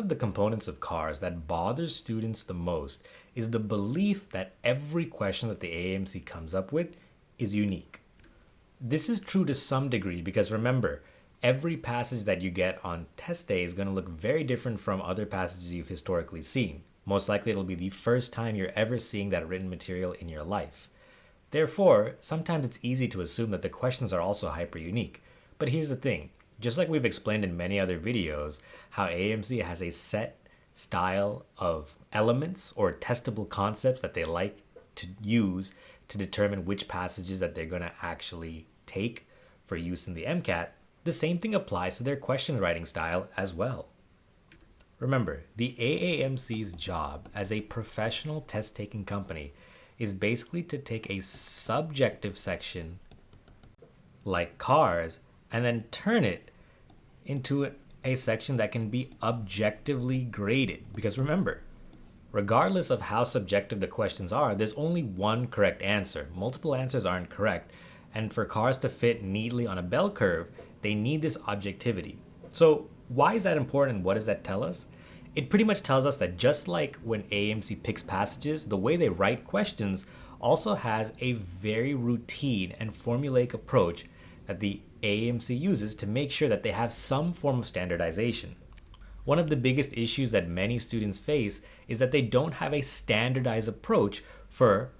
of the components of cars that bothers students the most is the belief that every question that the AMC comes up with is unique. This is true to some degree because remember, every passage that you get on test day is going to look very different from other passages you've historically seen. Most likely it'll be the first time you're ever seeing that written material in your life. Therefore, sometimes it's easy to assume that the questions are also hyper unique. But here's the thing, just like we've explained in many other videos, how AMC has a set style of elements or testable concepts that they like to use to determine which passages that they're going to actually take for use in the MCAT, the same thing applies to their question writing style as well. Remember, the AAMC's job as a professional test-taking company is basically to take a subjective section like cars and then turn it into a section that can be objectively graded. Because remember, regardless of how subjective the questions are, there's only one correct answer. Multiple answers aren't correct. And for cars to fit neatly on a bell curve, they need this objectivity. So why is that important and what does that tell us? It pretty much tells us that just like when AMC picks passages, the way they write questions also has a very routine and formulaic approach that the AMC uses to make sure that they have some form of standardization. One of the biggest issues that many students face is that they don't have a standardized approach for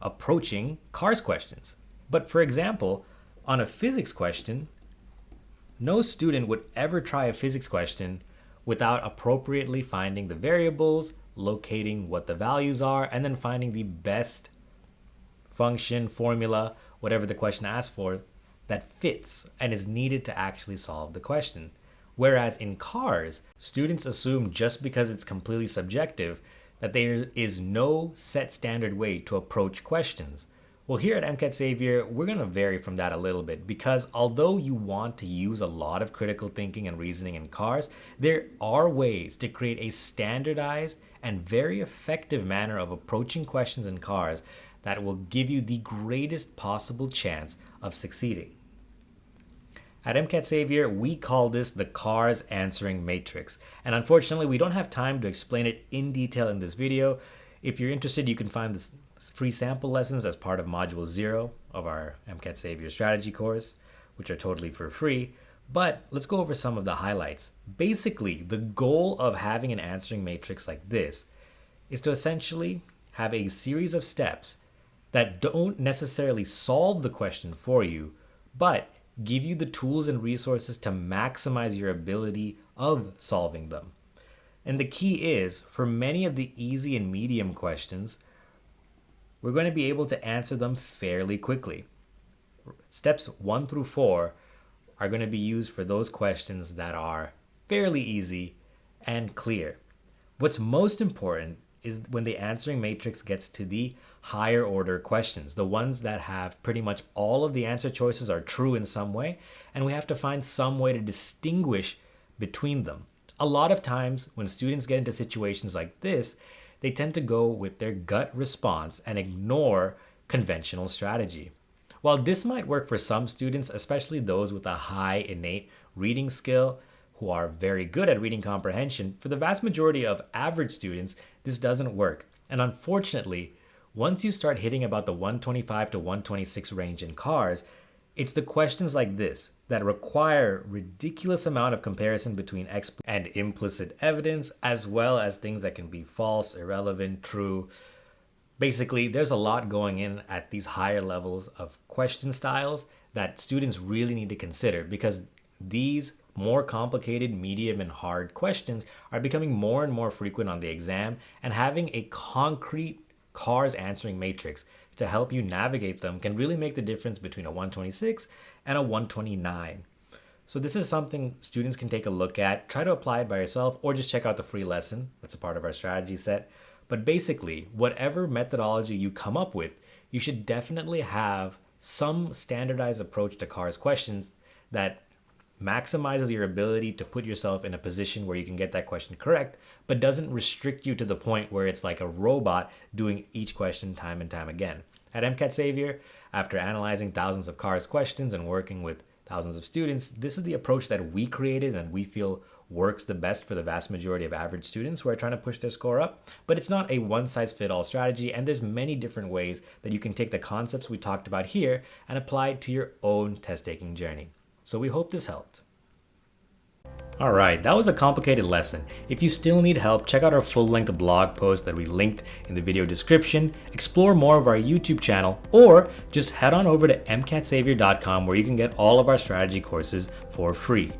approaching cars questions. But for example, on a physics question, no student would ever try a physics question without appropriately finding the variables, locating what the values are, and then finding the best function, formula, whatever the question asks for, that fits and is needed to actually solve the question. Whereas in cars, students assume just because it's completely subjective that there is no set standard way to approach questions. Well, here at MCAT Savior, we're going to vary from that a little bit because although you want to use a lot of critical thinking and reasoning in cars, there are ways to create a standardized and very effective manner of approaching questions in cars that will give you the greatest possible chance of succeeding. At MCAT Savior, we call this the Cars Answering Matrix. And unfortunately, we don't have time to explain it in detail in this video. If you're interested, you can find this free sample lessons as part of Module 0 of our MCAT Savior strategy course, which are totally for free. But let's go over some of the highlights. Basically, the goal of having an answering matrix like this is to essentially have a series of steps that don't necessarily solve the question for you, but give you the tools and resources to maximize your ability of solving them. And the key is, for many of the easy and medium questions, we're going to be able to answer them fairly quickly. Steps 1 through 4 are going to be used for those questions that are fairly easy and clear. What's most important is when the answering matrix gets to the higher order questions, the ones that have pretty much all of the answer choices are true in some way, and we have to find some way to distinguish between them. A lot of times when students get into situations like this, they tend to go with their gut response and ignore conventional strategy. While this might work for some students, especially those with a high innate reading skill who are very good at reading comprehension, for the vast majority of average students, this doesn't work. And unfortunately, once you start hitting about the 125 to 126 range in cars, it's the questions like this that require ridiculous amount of comparison between explicit and implicit evidence, as well as things that can be false, irrelevant, true. Basically, there's a lot going in at these higher levels of question styles that students really need to consider, because these more complicated, medium, and hard questions are becoming more and more frequent on the exam, and having a concrete cars answering matrix to help you navigate them can really make the difference between a 126 and a 129. So this is something students can take a look at, try to apply it by yourself, or just check out the free lesson that's a part of our strategy set. But basically, whatever methodology you come up with, you should definitely have some standardized approach to cars questions that maximizes your ability to put yourself in a position where you can get that question correct, but doesn't restrict you to the point where it's like a robot doing each question time and time again. At MCAT Savior, after analyzing thousands of cars questions and working with thousands of students, this is the approach that we created and we feel works the best for the vast majority of average students who are trying to push their score up, but it's not a one-size-fits-all strategy, and there's many different ways that you can take the concepts we talked about here and apply it to your own test-taking journey. So we hope this helped. Alright, that was a complicated lesson. If you still need help, check out our full-length blog post that we linked in the video description, explore more of our YouTube channel, or just head on over to mcatsavior.com where you can get all of our strategy courses for free.